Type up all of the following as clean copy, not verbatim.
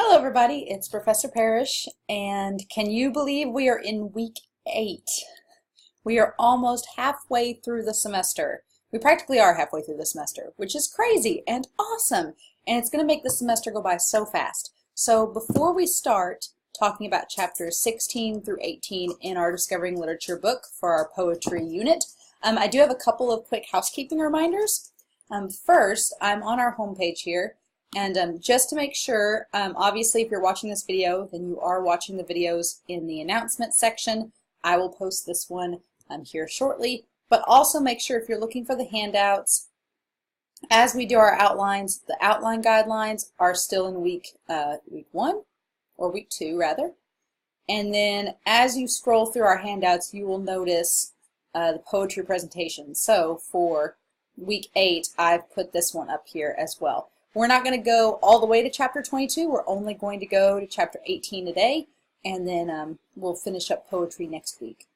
Hello everybody, it's Professor Parish, and can you believe we are in week 8? We are almost halfway through the semester. We practically are halfway through the semester, which is crazy and awesome, and it's going to make the semester go by so fast. So before we start talking about chapters 16 through 18 in our Discovering Literature book for our poetry unit, I do have a couple of quick housekeeping reminders. First, I'm on our homepage here. And just to make sure, obviously if you're watching this video, then you are watching the videos in the announcement section. I will post this one here shortly. But also make sure if you're looking for the handouts, as we do our outlines, the outline guidelines are still in week 1, or week 2 rather. And then as you scroll through our handouts, you will notice the poetry presentation. So for week 8, I've put this one up here as well. We're not going to go all the way to chapter 22. We're only going to go to chapter 18 today, and then we'll finish up poetry next week.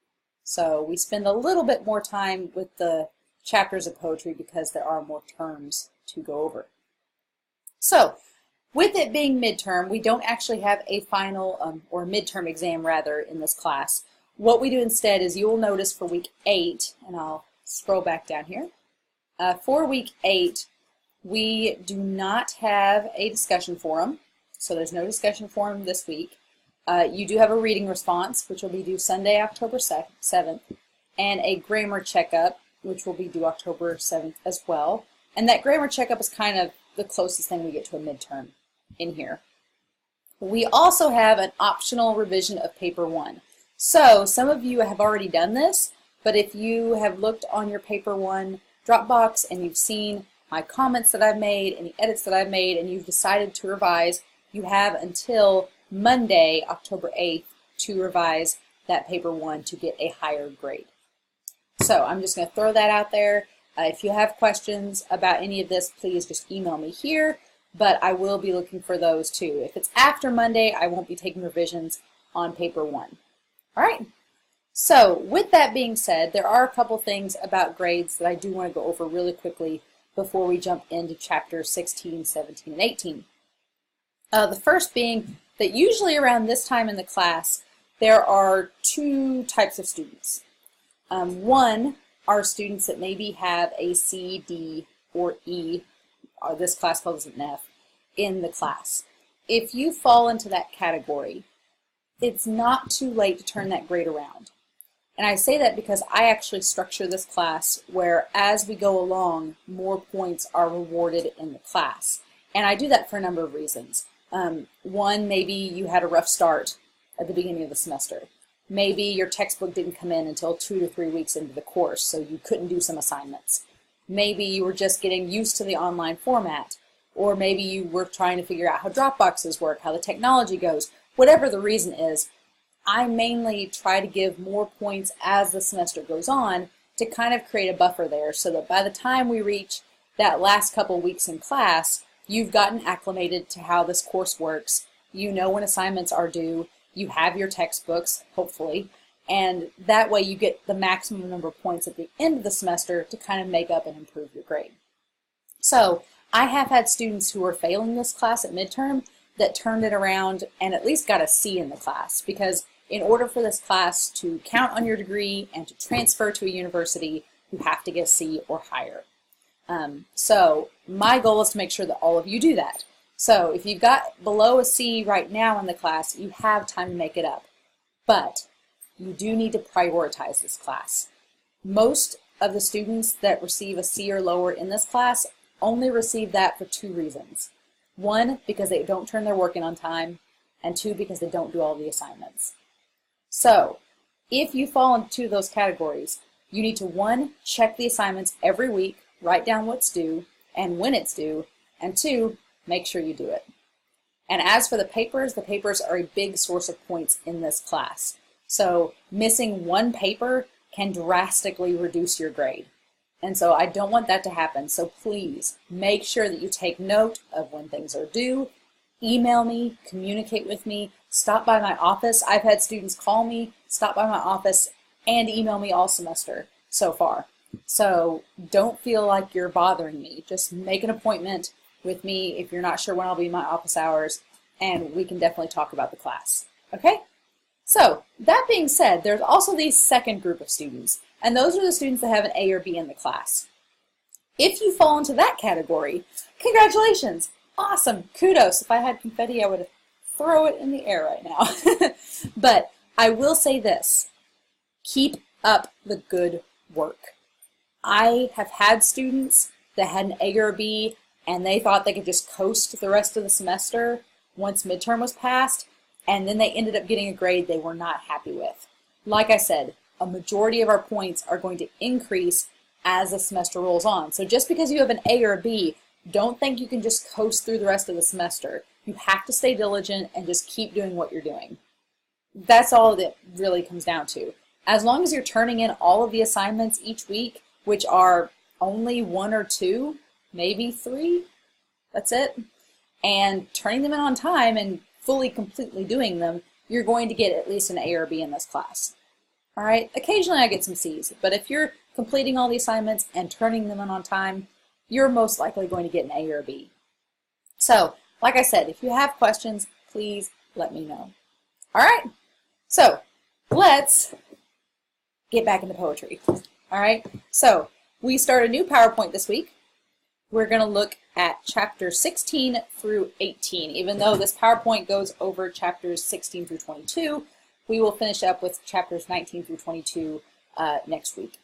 So we spend a little bit more time with the chapters of poetry because there are more terms to go over. So with it being midterm, we don't actually have a final or midterm exam rather in this class. What we do instead is you will notice for week 8, and I'll scroll back down here, for week 8, we do not have a discussion forum, so there's no discussion forum this week. You do have a reading response, which will be due Sunday, October 7th, and a grammar checkup, which will be due October 7th as well. And that grammar checkup is kind of the closest thing we get to a midterm in here. We also have an optional revision of paper 1. So some of you have already done this, but if you have looked on your paper 1 Dropbox and you've seen my comments that I've made and the edits that I've made and you've decided to revise, you have until Monday, October 8th to revise that paper 1 to get a higher grade. So I'm just going to throw that out there. If you have questions about any of this, please just email me here, but I will be looking for those too. If it's after Monday, I won't be taking revisions on paper 1. All right. So with that being said, there are a couple things about grades that I do want to go over really quickly before we jump into chapters 16, 17, and 18. The first being that usually around this time in the class, there are 2 types of students. One are students that maybe have a C, D, or E, or this class calls it an F, in the class. If you fall into that category, it's not too late to turn that grade around. And I say that because I actually structure this class where as we go along, more points are rewarded in the class. And I do that for a number of reasons. One, maybe you had a rough start at the beginning of the semester. Maybe your textbook didn't come in until 2 to 3 weeks into the course, so you couldn't do some assignments. Maybe you were just getting used to the online format. Or maybe you were trying to figure out how Dropboxes work, how the technology goes. Whatever the reason is, I mainly try to give more points as the semester goes on to kind of create a buffer there so that by the time we reach that last couple weeks in class, you've gotten acclimated to how this course works. You know when assignments are due. You have your textbooks, hopefully, and that way you get the maximum number of points at the end of the semester to kind of make up and improve your grade. So I have had students who were failing this class at midterm that turned it around and at least got a C in the class, because in order for this class to count on your degree and to transfer to a university, you have to get a C or higher. So my goal is to make sure that all of you do that. So if you've got below a C right now in the class, you have time to make it up. But you do need to prioritize this class. Most of the students that receive a C or lower in this class only receive that for 2 reasons. 1, because they don't turn their work in on time, and 2, because they don't do all the assignments. So, if you fall into those categories, you need to 1, check the assignments every week, write down what's due and when it's due, and 2, make sure you do it. And as for the papers are a big source of points in this class. So, missing 1 paper can drastically reduce your grade. And so I don't want that to happen. So please make sure that you take note of when things are due. Email me, communicate with me, stop by my office. I've had students call me, stop by my office, and email me all semester so far. So don't feel like you're bothering me. Just make an appointment with me if you're not sure when I'll be in my office hours, and we can definitely talk about the class. Okay? So, that being said, there's also the second group of students, and those are the students that have an A or B in the class. If you fall into that category, congratulations! Awesome! Kudos! If I had confetti, I would throw it in the air right now. But I will say this, keep up the good work. I have had students that had an A or a B and they thought they could just coast the rest of the semester once midterm was passed, and then they ended up getting a grade they were not happy with. Like I said, a majority of our points are going to increase as the semester rolls on. So just because you have an A or a B, don't think you can just coast through the rest of the semester. You have to stay diligent and just keep doing what you're doing. That's all that really comes down to. As long as you're turning in all of the assignments each week, which are only 1 or 2, maybe 3, that's it, and turning them in on time and fully, completely doing them, you're going to get at least an A or B in this class. All right, occasionally I get some C's, but if you're completing all the assignments and turning them in on time, you're most likely going to get an A or a B. So, like I said, if you have questions, please let me know. All right, so let's get back into poetry. All right, so we start a new PowerPoint this week. We're going to look at chapters 16 through 18. Even though this PowerPoint goes over chapters 16 through 22, we will finish up with chapters 19 through 22 next week.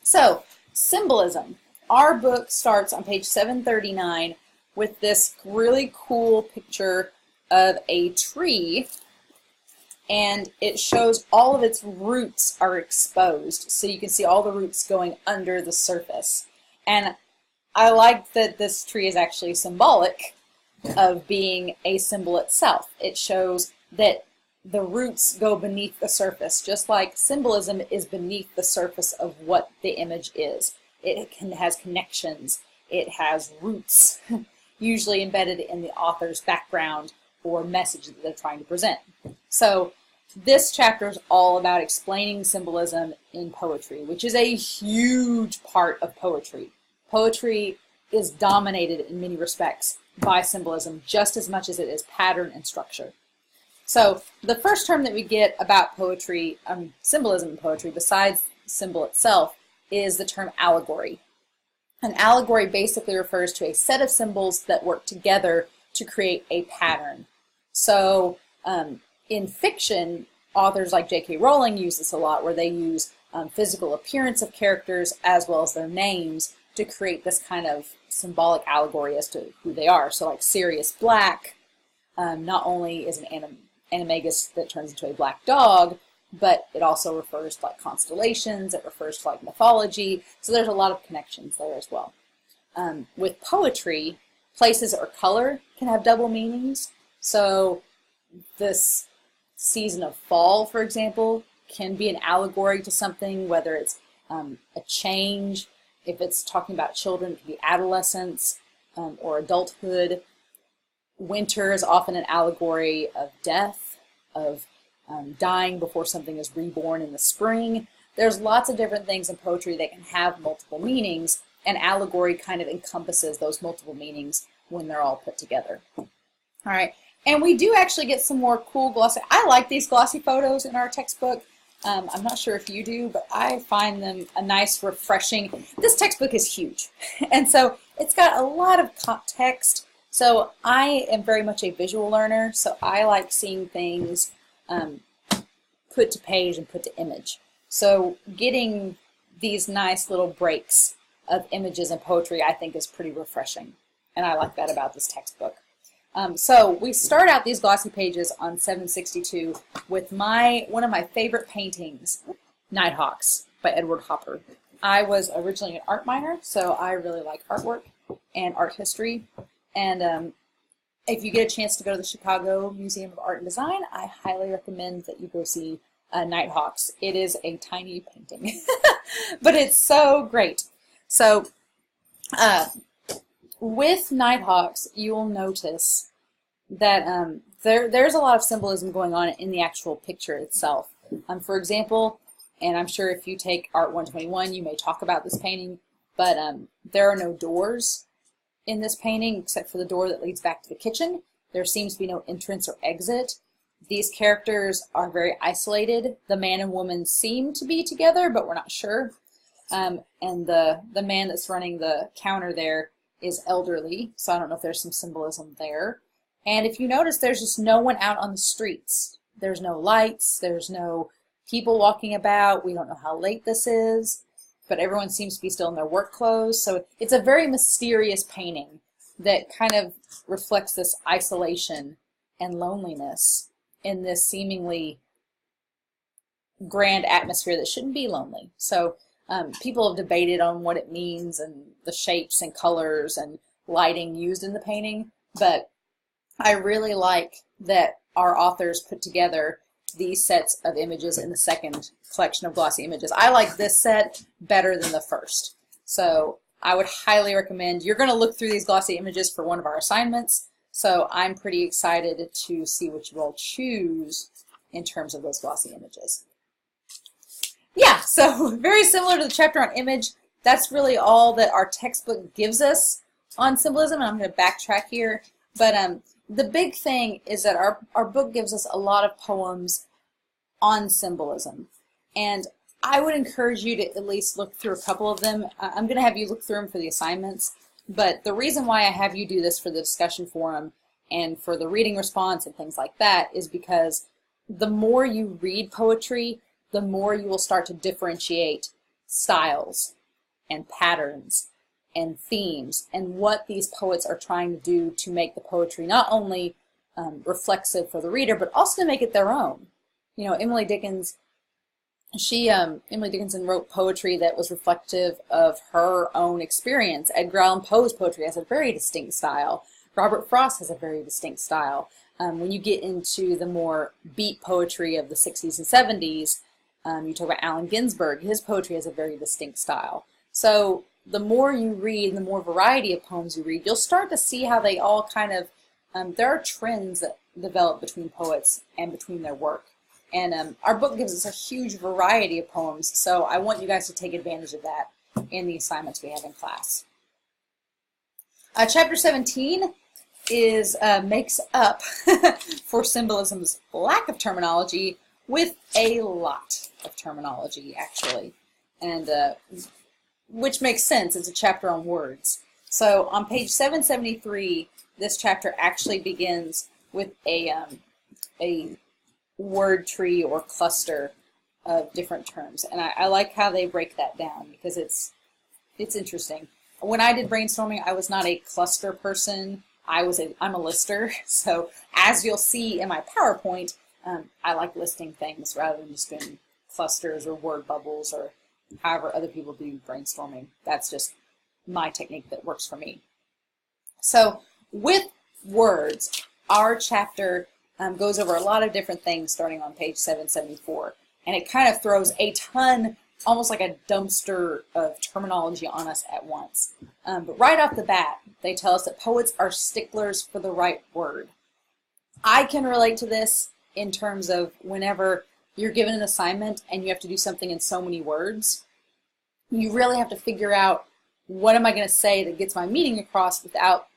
So, symbolism. Our book starts on page 739 with this really cool picture of a tree, and it shows all of its roots are exposed, so you can see all the roots going under the surface. And I like that this tree is actually symbolic of being a symbol itself. It shows that the roots go beneath the surface, just like symbolism is beneath the surface of what the image is. It has connections, it has roots, usually embedded in the author's background or message that they're trying to present. So this chapter is all about explaining symbolism in poetry, which is a huge part of poetry. Poetry is dominated in many respects by symbolism just as much as it is pattern and structure. So the first term that we get about poetry, symbolism in poetry, besides symbol itself, is the term allegory. An allegory basically refers to a set of symbols that work together to create a pattern. So in fiction, authors like J.K. Rowling use this a lot, where they use physical appearance of characters as well as their names to create this kind of symbolic allegory as to who they are. So like Sirius Black not only is an animagus that turns into a black dog, but it also refers to like constellations, it refers to like mythology, so there's a lot of connections there as well. With poetry, places or color can have double meanings. So this season of fall, for example, can be an allegory to something, whether it's a change. If it's talking about children, it can be adolescence or adulthood. Winter is often an allegory of death, of dying before something is reborn in the spring. There's lots of different things in poetry that can have multiple meanings, and allegory kind of encompasses those multiple meanings when they're all put together. All right, and we do actually get some more cool glossy. I like these glossy photos in our textbook. I'm not sure if you do, but I find them a nice, refreshing. This textbook is huge, and so it's got a lot of text. So I am very much a visual learner, so I like seeing things put to page and put to image. So getting these nice little breaks of images and poetry I think is pretty refreshing, and I like that about this textbook. So we start out these glossy pages on 762 with one of my favorite paintings, Nighthawks by Edward Hopper. I was originally an art minor, so I really like artwork and art history. And if you get a chance to go to the Chicago Museum of Art and Design, I highly recommend that you go see Nighthawks. It is a tiny painting, but it's so great. So with Nighthawks, you will notice that there's a lot of symbolism going on in the actual picture itself. For example, and I'm sure if you take Art 121, you may talk about this painting, but there are no doors. in this painting, except for the door that leads back to the kitchen. There seems to be no entrance or exit. These characters are very isolated. The man and woman seem to be together, but we're not sure. And the man that's running the counter there is elderly, so I don't know if there's some symbolism there. And if you notice, there's just no one out on the streets. There's no lights, there's no people walking about. We don't know how late this is, but everyone seems to be still in their work clothes. So it's a very mysterious painting that kind of reflects this isolation and loneliness in this seemingly grand atmosphere that shouldn't be lonely. So people have debated on what it means and the shapes and colors and lighting used in the painting, but I really like that our authors put together these sets of images in the second collection of glossy images. I like this set better than the first. So I would highly recommend, you're going to look through these glossy images for one of our assignments, so I'm pretty excited to see what you all choose in terms of those glossy images. Yeah, so very similar to the chapter on image, that's really all that our textbook gives us on symbolism, and I'm going to backtrack here. But the big thing is that our book gives us a lot of poems on symbolism, and I would encourage you to at least look through a couple of them. I'm going to have you look through them for the assignments, but the reason why I have you do this for the discussion forum and for the reading response and things like that is because the more you read poetry, the more you will start to differentiate styles and patterns and themes and what these poets are trying to do to make the poetry not only reflexive for the reader, but also to make it their own. You know, Emily Dickinson wrote poetry that was reflective of her own experience. Edgar Allan Poe's poetry has a very distinct style. Robert Frost has a very distinct style. When you get into the more beat poetry of the 60s and 70s, you talk about Allen Ginsberg, his poetry has a very distinct style. So the more you read, the more variety of poems you read, you'll start to see how they all kind of, there are trends that develop between poets and between their work. And our book gives us a huge variety of poems, so I want you guys to take advantage of that in the assignments we have in class. Chapter 17 is makes up for symbolism's lack of terminology with a lot of terminology, actually, and which makes sense. It's a chapter on words. So on page 773, this chapter actually begins with a word tree or cluster of different terms, and I like how they break that down because it's interesting. When I did brainstorming, I was not a cluster person. I'm a lister. So as you'll see in my PowerPoint, I like listing things rather than just doing clusters or word bubbles or however other people do brainstorming. That's just my technique that works for me. So with words, our chapter goes over a lot of different things starting on page 774. And it kind of throws a ton, almost like a dumpster of terminology on us at once. But right off the bat, they tell us that poets are sticklers for the right word. I can relate to this in terms of whenever you're given an assignment and you have to do something in so many words, you really have to figure out what am I going to say that gets my meaning across without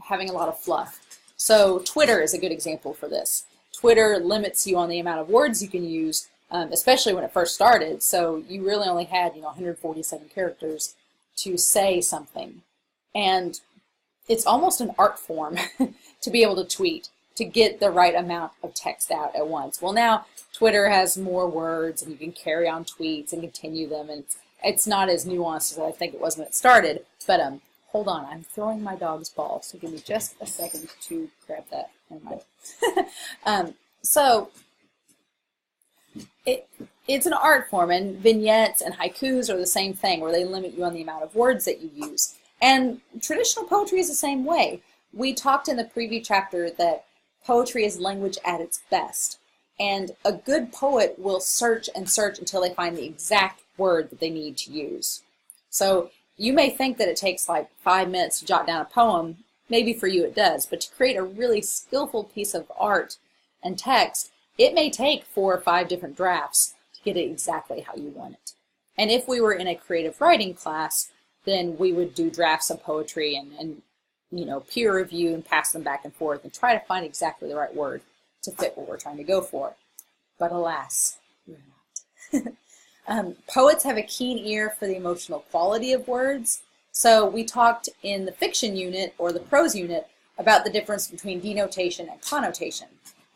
having a lot of fluff. So Twitter is a good example for this. Twitter limits you on the amount of words you can use, especially when it first started. So you really only had 147 characters to say something. And it's almost an art form to be able to tweet, to get the right amount of text out at once. Well, now Twitter has more words and you can carry on tweets and continue them, and it's not as nuanced as I think it was when it started. But hold on, I'm throwing my dog's ball, so give me just a second to grab that. Never mind. So it's an art form, and vignettes and haikus are the same thing, where they limit you on the amount of words that you use. And traditional poetry is the same way. We talked in the preview chapter that poetry is language at its best, and a good poet will search and search until they find the exact word that they need to use. So you may think that it takes like 5 minutes to jot down a poem. Maybe for you it does, but to create a really skillful piece of art and text, it may take 4 or 5 different drafts to get it exactly how you want it. And if we were in a creative writing class, then we would do drafts of poetry and peer review and pass them back and forth and try to find exactly the right word to fit what we're trying to go for. But alas, we're not. Poets have a keen ear for the emotional quality of words. So we talked in the fiction unit or the prose unit about the difference between denotation and connotation,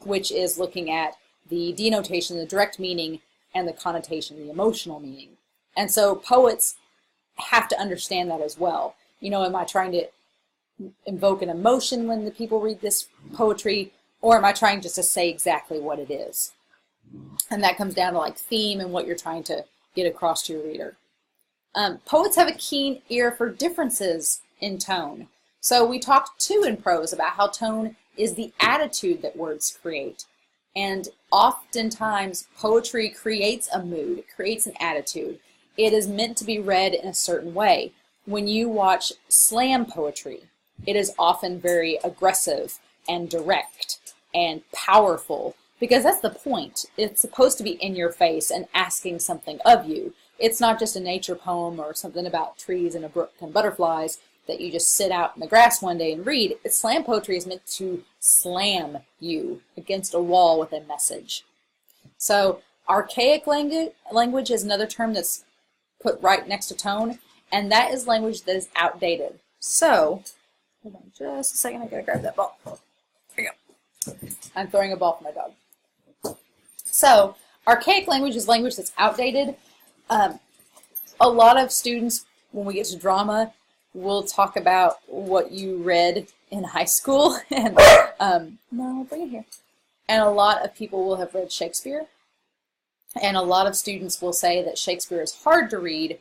which is looking at the denotation, the direct meaning, and the connotation, the emotional meaning. And so poets have to understand that as well. Am I trying to invoke an emotion when the people read this poetry, or am I trying just to say exactly what it is? And that comes down to like theme and what you're trying to get across to your reader. Poets have a keen ear for differences in tone. So we talked too in prose about how tone is the attitude that words create. And oftentimes poetry creates a mood, it creates an attitude. It is meant to be read in a certain way. When you watch slam poetry, it is often very aggressive and direct and powerful, because that's the point. It's supposed to be in your face and asking something of you. It's not just a nature poem or something about trees and a brook and butterflies that you just sit out in the grass one day and read. Slam poetry is meant to slam you against a wall with a message. So archaic language is another term that's put right next to tone, and that is language that is outdated. So, hold on just a second, I gotta grab that ball. There you go. I'm throwing a ball for my dog. So, archaic language is language that's outdated. A lot of students, when we get to drama, will talk about what you read in high school, and no, bring it here. And a lot of people will have read Shakespeare, and a lot of students will say that Shakespeare is hard to read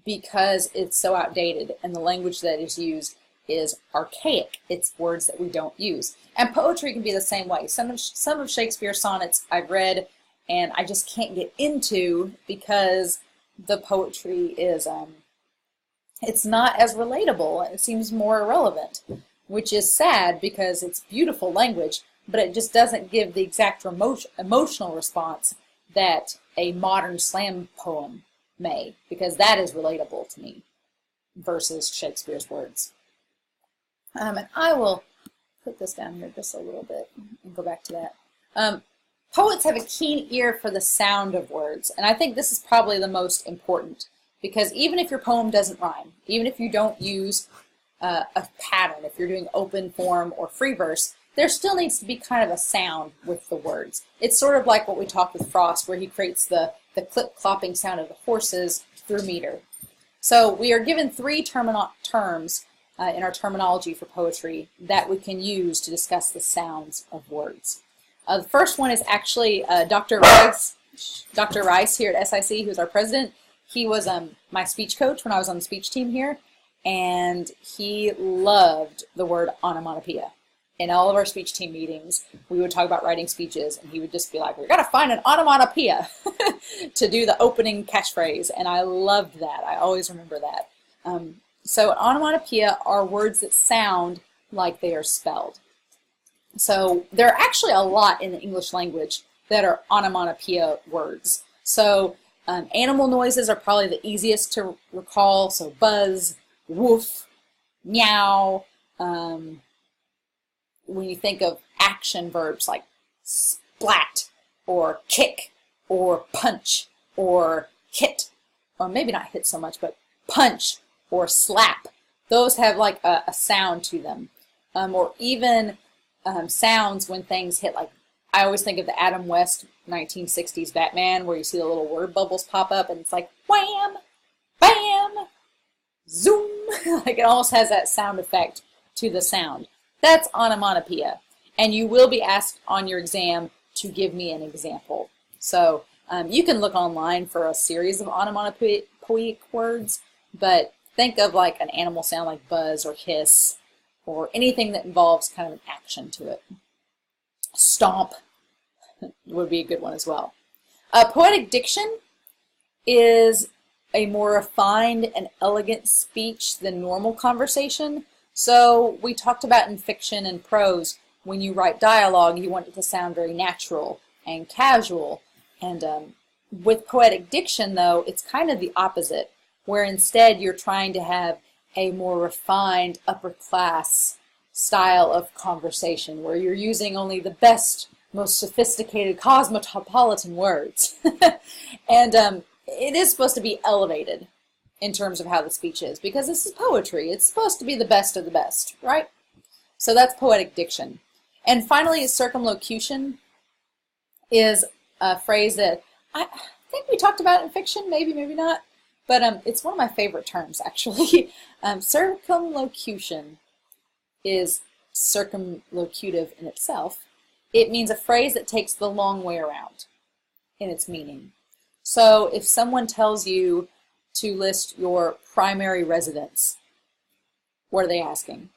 because it's so outdated, and the language that is used is archaic. It's words that we don't use. And poetry can be the same way. Some of Shakespeare's sonnets I've read and I just can't get into because the poetry is it's not as relatable. It seems more irrelevant, which is sad because it's beautiful language, but it just doesn't give the exact emotional response that a modern slam poem may, because that is relatable to me versus Shakespeare's words. And I will put this down here just a little bit and go back to that. Poets have a keen ear for the sound of words, and I think this is probably the most important, because even if your poem doesn't rhyme, even if you don't use a pattern, if you're doing open form or free verse, there still needs to be kind of a sound with the words. It's sort of like what we talked with Frost, where he creates the clip-clopping sound of the horses through meter. So we are given three terms in our terminology for poetry that we can use to discuss the sounds of words. The first one is actually Dr. Rice here at SIC, who's our president. He was my speech coach when I was on the speech team here, and he loved the word onomatopoeia. In all of our speech team meetings, we would talk about writing speeches, and he would just be like, we've got to find an onomatopoeia to do the opening catchphrase, and I loved that. I always remember that. So onomatopoeia are words that sound like they are spelled. So there are actually a lot in the English language that are onomatopoeia words. So animal noises are probably the easiest to recall. So buzz, woof, meow. When you think of action verbs like splat or kick or punch or hit, or maybe not hit so much, but punch or slap, those have like a sound to them. Or even sounds when things hit, like I always think of the Adam West 1960s Batman, where you see the little word bubbles pop up and it's like wham, bam, zoom. Like it almost has that sound effect to the sound. That's onomatopoeia. And you will be asked on your exam to give me an example. So you can look online for a series of onomatopoeic words, but think of like an animal sound like buzz or hiss, or anything that involves kind of an action to it. Stomp would be a good one as well. Poetic diction is a more refined and elegant speech than normal conversation. So we talked about in fiction and prose, when you write dialogue, you want it to sound very natural and casual. And with poetic diction, though, it's kind of the opposite, where instead you're trying to have a more refined, upper class style of conversation where you're using only the best, most sophisticated cosmopolitan words. And it is supposed to be elevated in terms of how the speech is, because this is poetry. It's supposed to be the best of the best, right? So that's poetic diction. And finally, circumlocution is a phrase that I think we talked about in fiction, maybe, maybe not, but it's one of my favorite terms, actually. Circumlocution is circumlocutive in itself. It means a phrase that takes the long way around in its meaning. So if someone tells you to list your primary residence, what are they asking?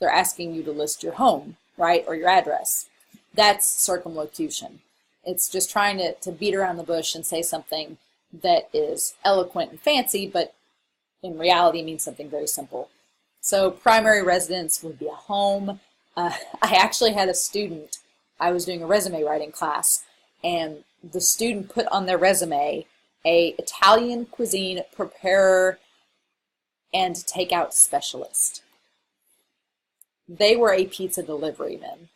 They're asking you to list your home, right, or your address. That's circumlocution. It's just trying to beat around the bush and say something that is eloquent and fancy, but in reality means something very simple. So primary residence would be a home. I actually had a student, I was doing a resume writing class, and the student put on their resume a Italian cuisine preparer and takeout specialist. They were a pizza delivery man.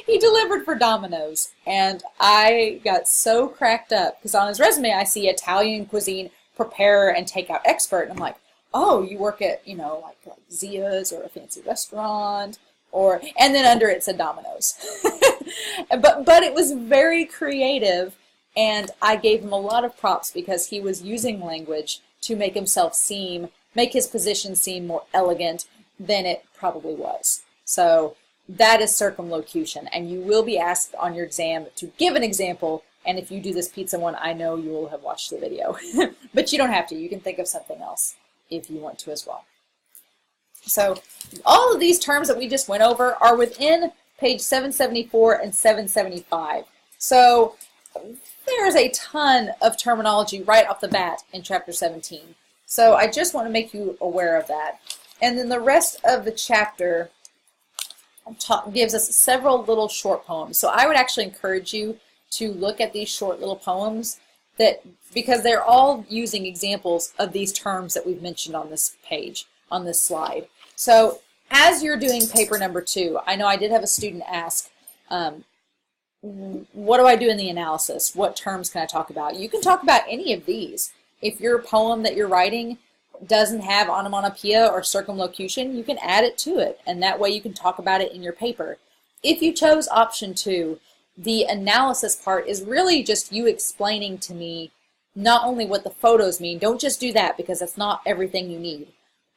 He delivered for Domino's, and I got so cracked up because on his resume I see Italian cuisine preparer and takeout expert, and I'm like, oh, you work at, you know, like Zia's or a fancy restaurant, and then under it said Domino's. but it was very creative, and I gave him a lot of props because he was using language to make his position seem more elegant than it probably was. So that is circumlocution, and you will be asked on your exam to give an example, and if you do this pizza one, I know you will have watched the video. But you don't have to. You can think of something else if you want to as well. So all of these terms that we just went over are within page 774 and 775. So there's a ton of terminology right off the bat in chapter 17. So I just want to make you aware of that. And then the rest of the chapter gives us several little short poems. So I would actually encourage you to look at these short little poems because they're all using examples of these terms that we've mentioned on this page, on this slide. So as you're doing paper number 2, I know I did have a student ask, what do I do in the analysis? What terms can I talk about? You can talk about any of these. If your poem that you're writing doesn't have onomatopoeia or circumlocution, you can add it to it, and that way you can talk about it in your paper. If you chose option 2, the analysis part is really just you explaining to me not only what the photos mean, don't just do that because that's not everything you need,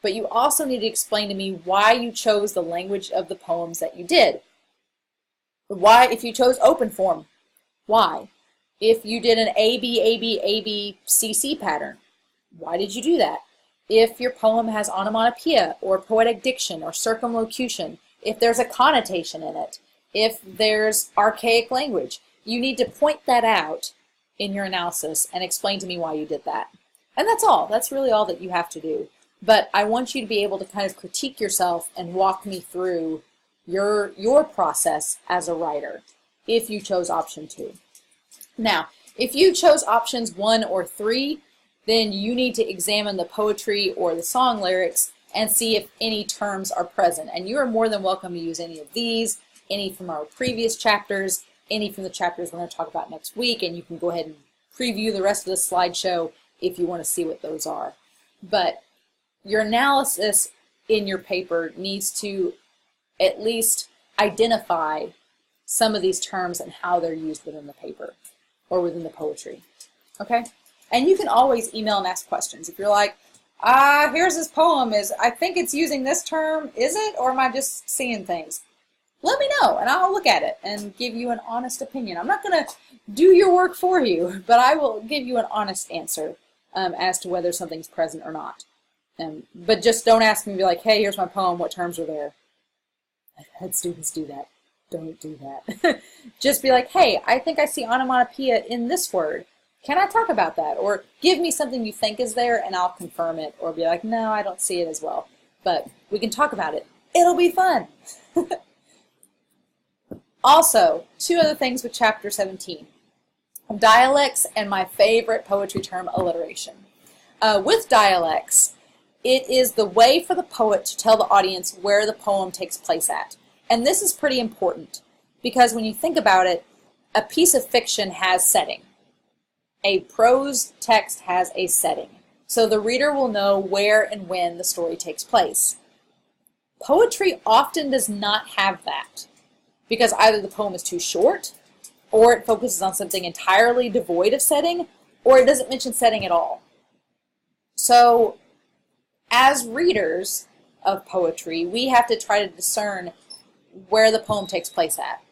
but you also need to explain to me why you chose the language of the poems that you did. Why, if you chose open form, why? If you did an A, B, A, B, A, B, C, C pattern, why did you do that? If your poem has onomatopoeia or poetic diction or circumlocution, if there's a connotation in it, if there's archaic language, you need to point that out in your analysis and explain to me why you did that. And that's all. That's really all that you have to do. But I want you to be able to kind of critique yourself and walk me through your process as a writer if you chose option 2. Now, if you chose options 1 or 3, then you need to examine the poetry or the song lyrics and see if any terms are present. And you are more than welcome to use any of these, any from our previous chapters, any from the chapters we're going to talk about next week, and you can go ahead and preview the rest of the slideshow if you want to see what those are. But your analysis in your paper needs to at least identify some of these terms and how they're used within the paper or within the poetry. Okay? And you can always email and ask questions. If you're like, here's this poem, I think it's using this term, is it? Or am I just seeing things? Let me know, and I'll look at it and give you an honest opinion. I'm not going to do your work for you, but I will give you an honest answer as to whether something's present or not. But just don't ask me to be like, hey, here's my poem, what terms are there? I've had students do that. Don't do that. Just be like, hey, I think I see onomatopoeia in this word. Can I talk about that? Or give me something you think is there and I'll confirm it. Or be like, no, I don't see it as well. But we can talk about it. It'll be fun. Also, 2 other things with chapter 17. Dialects and my favorite poetry term, alliteration. With dialects, It is the way for the poet to tell the audience where the poem takes place at. And this is pretty important because when you think about it, a piece of fiction has setting. A prose text has a setting. So the reader will know where and when the story takes place. Poetry often does not have that because either the poem is too short, or it focuses on something entirely devoid of setting, or it doesn't mention setting at all. So as readers of poetry, we have to try to discern where the poem takes place at.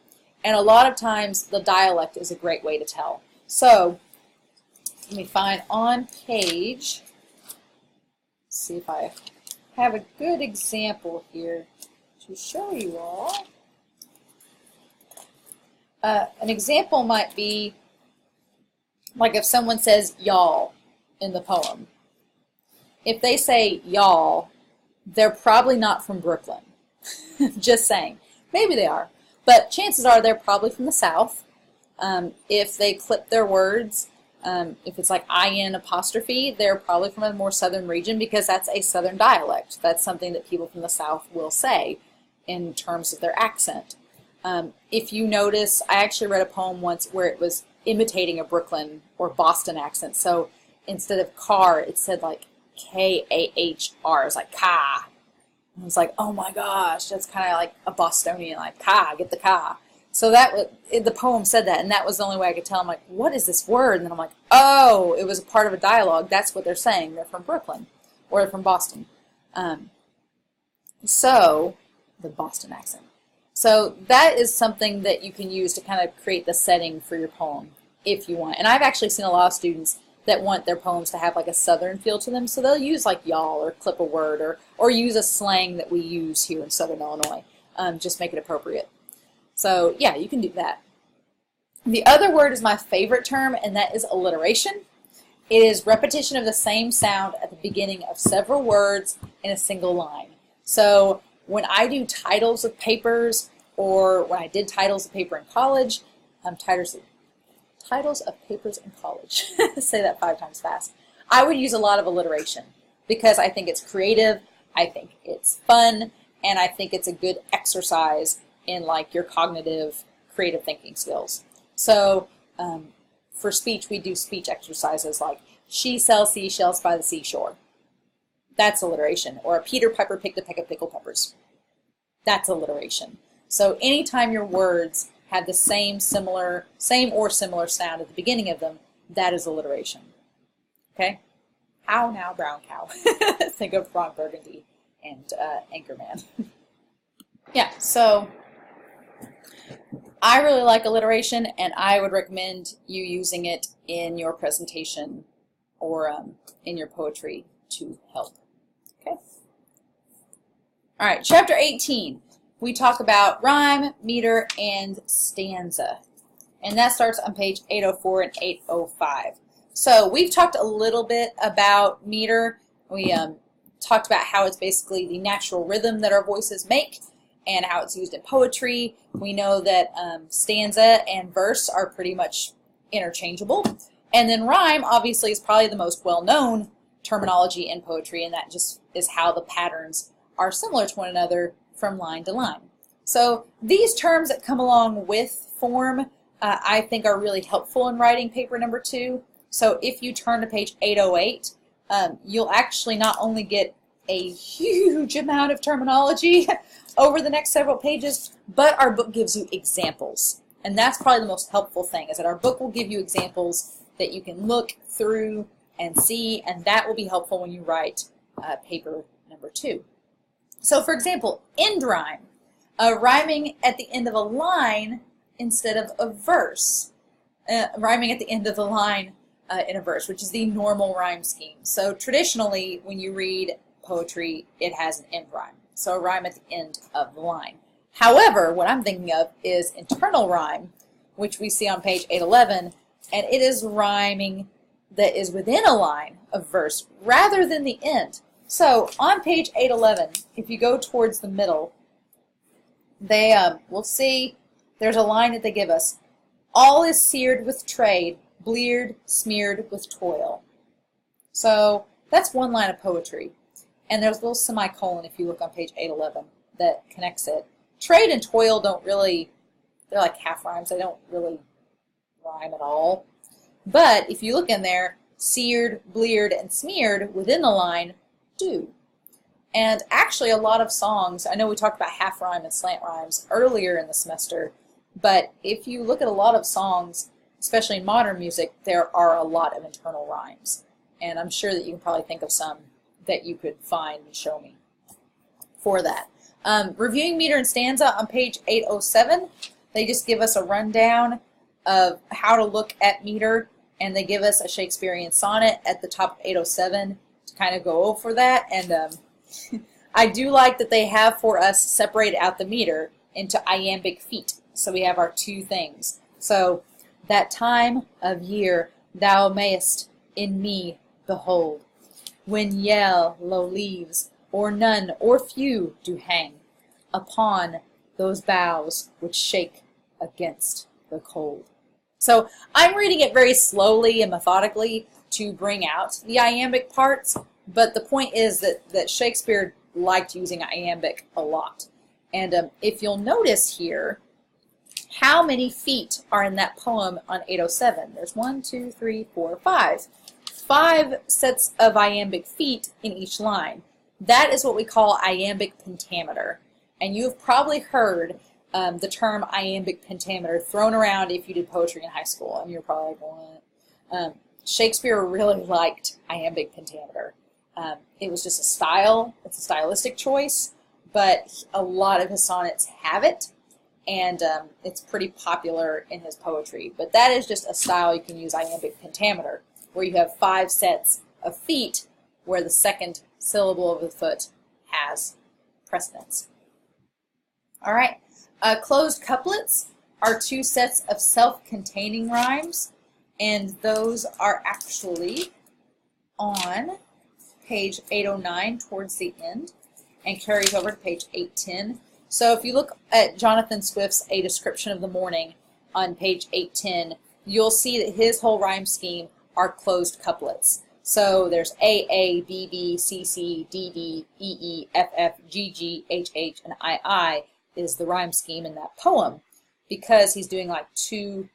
And a lot of times the dialect is a great way to tell. So let me find on page, see if I have a good example here to show you all. An example might be like if someone says y'all in the poem. If they say y'all, they're probably not from Brooklyn. Just saying. Maybe they are. But chances are they're probably from the South. If they clip their words, if it's like IN apostrophe, they're probably from a more southern region because that's a southern dialect. That's something that people from the South will say in terms of their accent. If you notice, I actually read a poem once where it was imitating a Brooklyn or Boston accent. So instead of car, it said like K-A-H-R. It's like ka. And I was like, oh my gosh, that's kind of like a Bostonian, like ka, get the ka. So the poem said that, and that was the only way I could tell. I'm like, what is this word? And then I'm like, oh, it was a part of a dialogue. That's what they're saying. They're from Brooklyn, or they're from Boston. So, the Boston accent. So that is something that you can use to kind of create the setting for your poem, if you want. And I've actually seen a lot of students that want their poems to have like a southern feel to them, so they'll use like y'all or clip a word or use a slang that we use here in Southern Illinois. Just make it appropriate. So yeah, you can do that. The other word is my favorite term, and that is alliteration. It is repetition of the same sound at the beginning of several words in a single line. So when I do titles of papers, or when I did titles of paper in college, titles of papers in college, say that 5 times fast, I would use a lot of alliteration because I think it's creative, I think it's fun, and I think it's a good exercise in like your cognitive creative thinking skills. So for speech, we do speech exercises like she sells seashells by the seashore. That's alliteration. Or a Peter Piper picked a peck of pickled peppers. That's alliteration. So anytime your words have the same or similar sound at the beginning of them, that is alliteration. Okay? How now, brown cow? Think of Ron Burgundy and Anchorman. Yeah, so I really like alliteration, and I would recommend you using it in your presentation or in your poetry to help. Okay? All right, chapter 18. We talk about rhyme, meter, and stanza. And that starts on page 804 and 805. So we've talked a little bit about meter. We talked about how it's basically the natural rhythm that our voices make and how it's used in poetry. We know that stanza and verse are pretty much interchangeable. And then rhyme, obviously, is probably the most well-known terminology in poetry, and that just is how the patterns are similar to one another from line to line. So these terms that come along with form, I think are really helpful in writing paper number 2. So if you turn to page 808, you'll actually not only get a huge amount of terminology over the next several pages, but our book gives you examples. And that's probably the most helpful thing, is that our book will give you examples that you can look through and see, and that will be helpful when you write paper number 2. So for example, end rhyme, rhyming at the end of a line instead of a verse, rhyming at the end of the line in a verse, which is the normal rhyme scheme. So traditionally, when you read poetry, it has an end rhyme, so a rhyme at the end of the line. However, what I'm thinking of is internal rhyme, which we see on page 811, and it is rhyming that is within a line of verse rather than the end. So on page 811, if you go towards the middle, they will see there's a line that they give us. All is seared with trade, bleared, smeared with toil. So that's one line of poetry. and there's a little semicolon if you look on page 811 that connects it. Trade and toil don't really, they're like half rhymes. They don't really rhyme at all. But if you look in there, seared, bleared, and smeared within the line do. And actually a lot of songs, I know we talked about half rhyme and slant rhymes earlier in the semester, but if you look at a lot of songs, especially in modern music, there are a lot of internal rhymes. And I'm sure that you can probably think of some that you could find and show me for that. Reviewing meter and stanza on page 807, they just give us a rundown of how to look at meter, and they give us a Shakespearean sonnet at the top of 807 to kind of go over that. And I do like that they have for us separated out the meter into iambic feet. So we have our two things. So, that time of year thou mayest in me behold, when yellow leaves, or none or few, do hang upon those boughs which shake against the cold. So I'm reading it very slowly and methodically to bring out the iambic parts, but the point is that Shakespeare liked using iambic a lot. And if you'll notice here, how many feet are in that poem on 807? There's 1, 2, 3, 4, 5. 5 sets of iambic feet in each line. That is what we call iambic pentameter. And you've probably heard the term iambic pentameter thrown around if you did poetry in high school. And you're probably like, what? Shakespeare really liked iambic pentameter. It was just a style. It's a stylistic choice. But a lot of his sonnets have it. And it's pretty popular in his poetry. But that is just a style you can use, iambic pentameter, where you have 5 sets of feet where the second syllable of the foot has precedence. All right, closed couplets are 2 sets of self-containing rhymes, and those are actually on page 809 towards the end and carries over to page 810. So if you look at Jonathan Swift's A Description of the Morning on page 810, you'll see that his whole rhyme scheme are closed couplets. So there's A, A, B, B, C, C, D, D, E, E, F, F, G, G, H, H, and I is the rhyme scheme in that poem, because he's doing like two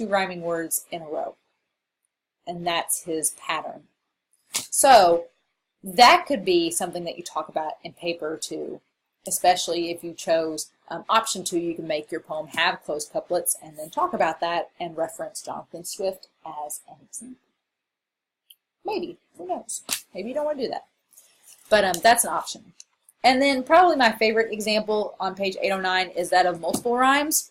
rhyming words in a row. And that's his pattern. So that could be something that you talk about in paper too. Especially if you chose option 2, you can make your poem have closed couplets and then talk about that and reference Jonathan Swift as an example. Maybe, who knows? Maybe you don't want to do that. But that's an option. And then probably my favorite example on page 809 is that of multiple rhymes.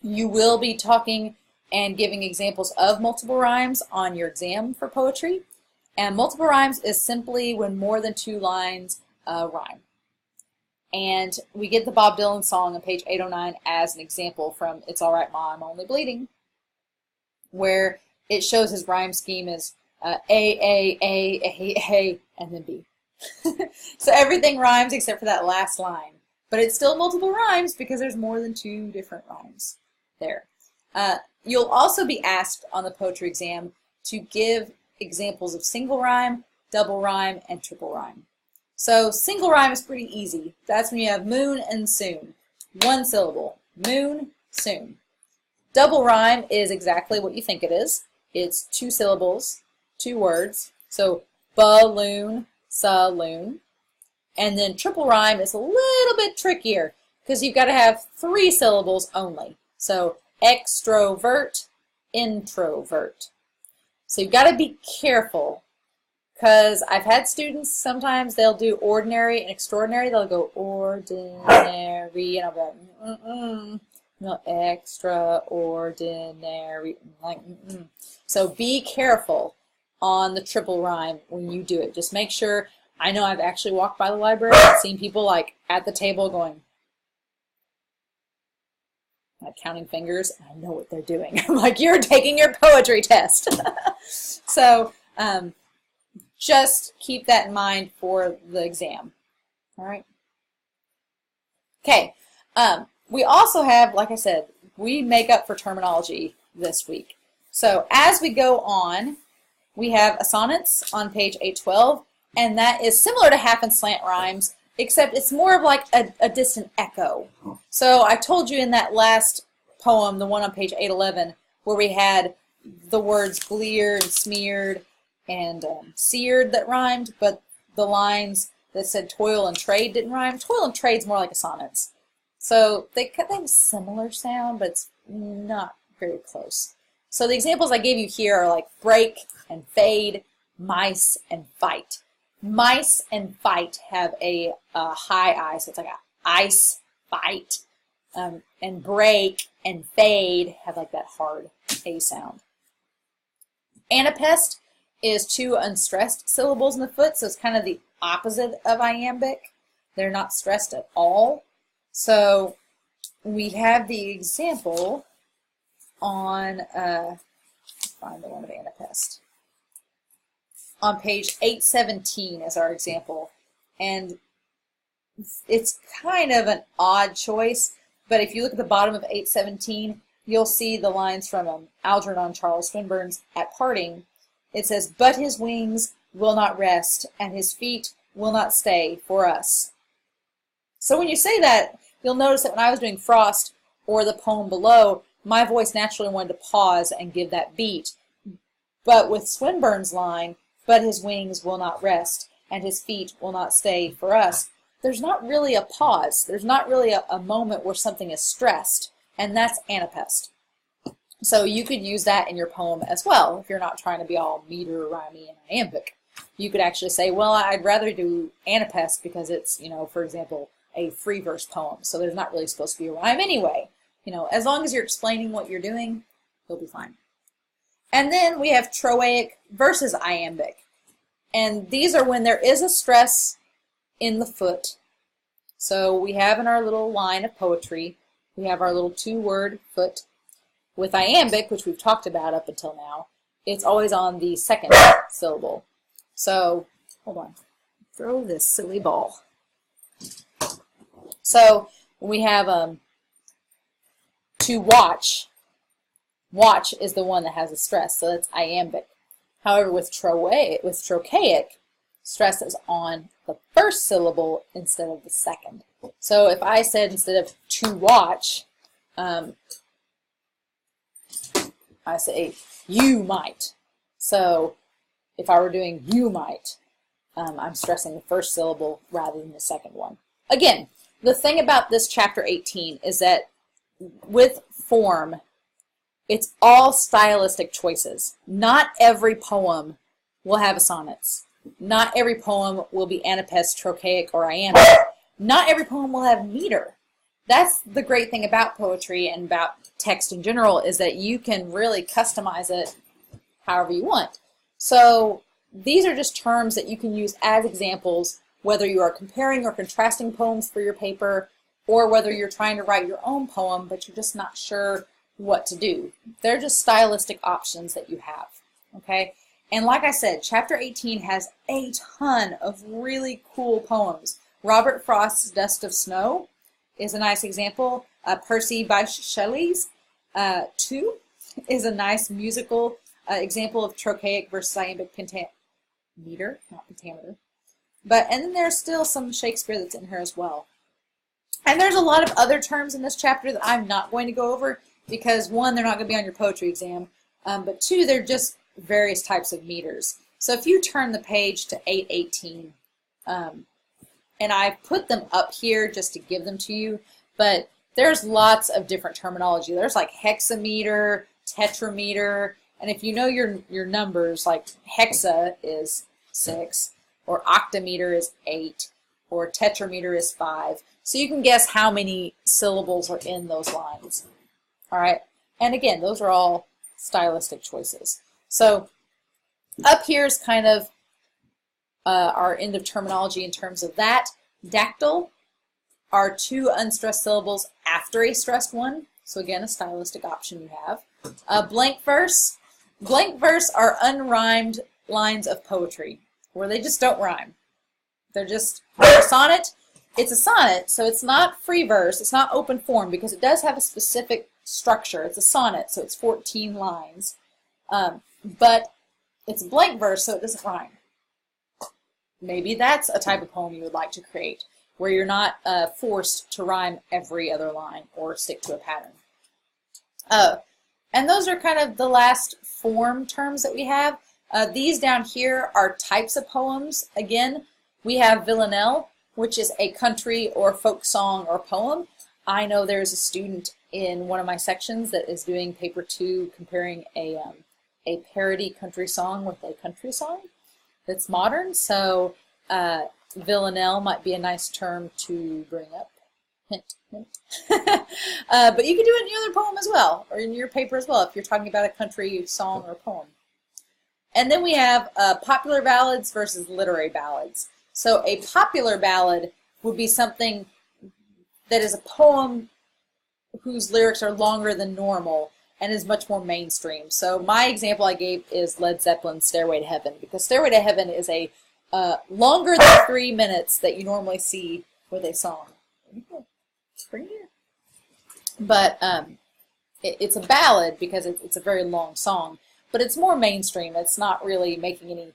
You will be talking and giving examples of multiple rhymes on your exam for poetry. And multiple rhymes is simply when more than 2 lines rhyme. And we get the Bob Dylan song on page 809 as an example from It's All Right Ma, I'm Only Bleeding, where it shows his rhyme scheme is A, and then B. So everything rhymes except for that last line. But it's still multiple rhymes because there's more than 2 different rhymes there. You'll also be asked on the poetry exam to give examples of single rhyme, double rhyme, and triple rhyme. So single rhyme is pretty easy. That's when you have moon and soon. 1 syllable. Moon, soon. Double rhyme is exactly what you think it is. It's 2 syllables, 2 words. So balloon, saloon. And then triple rhyme is a little bit trickier because you've got to have 3 syllables only. So extrovert, introvert. So you've got to be careful, because I've had students, sometimes they'll do ordinary and extraordinary. They'll go ordinary, and I'll be like, no, extraordinary. Like, So be careful on the triple rhyme when you do it. Just make sure. I know I've actually walked by the library and seen people like at the table going, like counting fingers, and I know what they're doing. I'm like, you're taking your poetry test. So, just keep that in mind for the exam. All right. Okay. We also have, like I said, we make up for terminology this week. So as we go on, we have sonnets on page 812. And that is similar to half and slant rhymes, except it's more of like a distant echo. So I told you in that last poem, the one on page 811, where we had the words bleared and smeared and seared that rhymed, but the lines that said toil and trade didn't rhyme. Toil and trade's more like a sonnets. So they have a similar sound, but it's not very close. So the examples I gave you here are like break and fade, mice and fight. Mice and fight have a high I, so it's like a ice fight. And break and fade have like that hard A sound. Anapest is two unstressed syllables in the foot, so it's kind of the opposite of iambic. They're not stressed at all. So we have the example on, find the one of Anapest. On page 817 is our example. And it's kind of an odd choice, but if you look at the bottom of 817, you'll see the lines from Algernon Charles Swinburne's At Parting. It says, but his wings will not rest, and his feet will not stay for us. So when you say that, you'll notice that when I was doing Frost or the poem below, my voice naturally wanted to pause and give that beat. But with Swinburne's line, but his wings will not rest, and his feet will not stay for us, there's not really a pause. There's not really a moment where something is stressed, and that's anapest. So you could use that in your poem as well if you're not trying to be all meter, rhymey, and iambic. You could actually say, well, I'd rather do anapest because it's, for example, a free verse poem, so there's not really supposed to be a rhyme anyway. As long as you're explaining what you're doing, you'll be fine. And then we have trochaic versus iambic. And these are when there is a stress in the foot. So we have in our little line of poetry, we have our little two-word foot. With iambic, which we've talked about up until now, it's always on the second syllable. So, hold on, throw this silly ball. So we have to watch. Watch is the one that has a stress, so that's iambic. However, with trochaic, stress is on the first syllable instead of the second. So if I said instead of to watch, I say you might. So if I were doing you might, I'm stressing the first syllable rather than the second one. Again, the thing about this chapter 18 is that with form, it's all stylistic choices. Not every poem will have a sonnets. Not every poem will be anapest, trochaic, or iambic. Not every poem will have meter. That's the great thing about poetry and about text in general, is that you can really customize it however you want. So these are just terms that you can use as examples, whether you are comparing or contrasting poems for your paper, or whether you're trying to write your own poem, but you're just not sure what to do. They're just stylistic options that you have, okay? And like I said, chapter 18 has a ton of really cool poems. Robert Frost's Dust of Snow is a nice example. Percy Bysshe Shelley's 2 is a nice musical example of trochaic versus iambic pentameter, not pentameter. And then there's still some Shakespeare that's in here as well. And there's a lot of other terms in this chapter that I'm not going to go over because, one, they're not going to be on your poetry exam, but two, they're just various types of meters. So if you turn the page to 818, and I put them up here just to give them to you, but there's lots of different terminology. There's like hexameter, tetrameter, and if you know your numbers, like hexa is 6, or octameter is 8, or tetrameter is 5. So you can guess how many syllables are in those lines. All right, and again, those are all stylistic choices. So up here is kind of our end of terminology in terms of that. Dactyl are 2 unstressed syllables after a stressed one. So again, a stylistic option you have. Blank verse. Blank verse are unrhymed lines of poetry where they just don't rhyme. They're just a sonnet. It's a sonnet, so it's not free verse. It's not open form because it does have a specific structure. It's a sonnet, so it's 14 lines. But it's blank verse, so it doesn't rhyme. maybe that's a type of poem you would like to create, where you're not forced to rhyme every other line or stick to a pattern. And those are kind of the last form terms that we have. These down here are types of poems. Again, we have villanelle, which is a country or folk song or poem. I know there's a student in one of my sections that is doing paper 2 comparing a parody country song with a country song that's modern. So villanelle might be a nice term to bring up. Hint, hint. But you can do it in your other poem as well, or in your paper as well, if you're talking about a country song or poem. And then we have popular ballads versus literary ballads. So a popular ballad would be something that is a poem whose lyrics are longer than normal and is much more mainstream. So my example I gave is Led Zeppelin's Stairway to Heaven, because Stairway to Heaven is a longer than 3 minutes that you normally see with a song. But it's a ballad because it's a very long song, but it's more mainstream. It's not really making any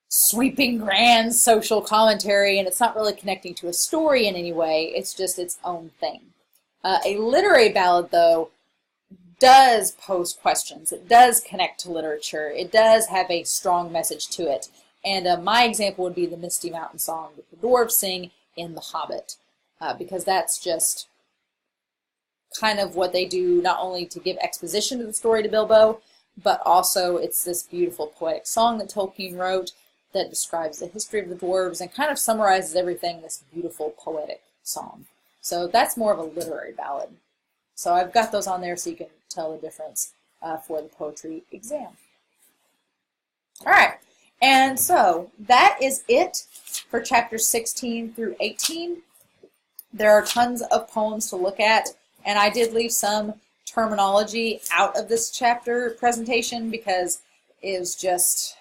sweeping grand social commentary, and it's not really connecting to a story in any way. It's just its own thing. A literary ballad, though, does pose questions. It does connect to literature. It does have a strong message to it. And my example would be the Misty Mountain song that the dwarves sing in The Hobbit, because that's just kind of what they do, not only to give exposition to the story to Bilbo, but also it's this beautiful poetic song that Tolkien wrote that describes the history of the dwarves and kind of summarizes everything in this beautiful poetic song. So that's more of a literary ballad. So I've got those on there so you can tell the difference for the poetry exam. All right, and so that is it for chapters 16 through 18. There are tons of poems to look at, and I did leave some terminology out of this chapter presentation because it was just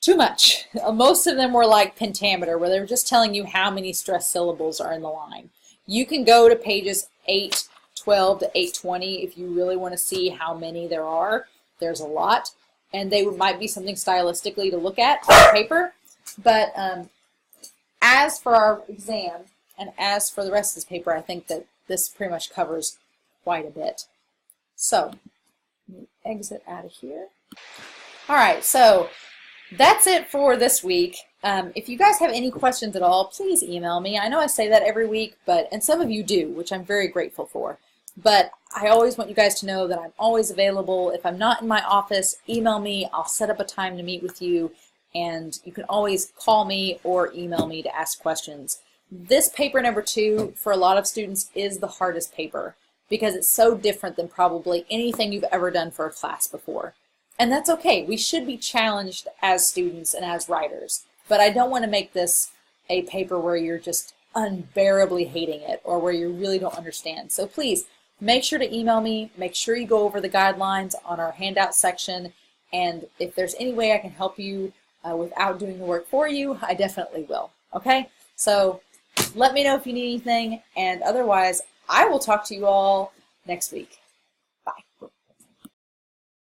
too much. Most of them were like pentameter, where they were just telling you how many stressed syllables are in the line. You can go to pages 812 to 820 if you really want to see how many there are. There's a lot, and they might be something stylistically to look at on paper. But as for our exam, and as for the rest of this paper, I think that this pretty much covers quite a bit. So, let me exit out of here. All right, so that's it for this week. If you guys have any questions at all, please email me. I know I say that every week, and some of you do, which I'm very grateful for. But I always want you guys to know that I'm always available. If I'm not in my office, email me. I'll set up a time to meet with you, and you can always call me or email me to ask questions. This paper number 2 for a lot of students is the hardest paper because it's so different than probably anything you've ever done for a class before. And that's okay. We should be challenged as students and as writers. But I don't want to make this a paper where you're just unbearably hating it or where you really don't understand. So please make sure to email me. Make sure you go over the guidelines on our handout section. And if there's any way I can help you without doing the work for you, I definitely will. Okay? So let me know if you need anything. And otherwise, I will talk to you all next week.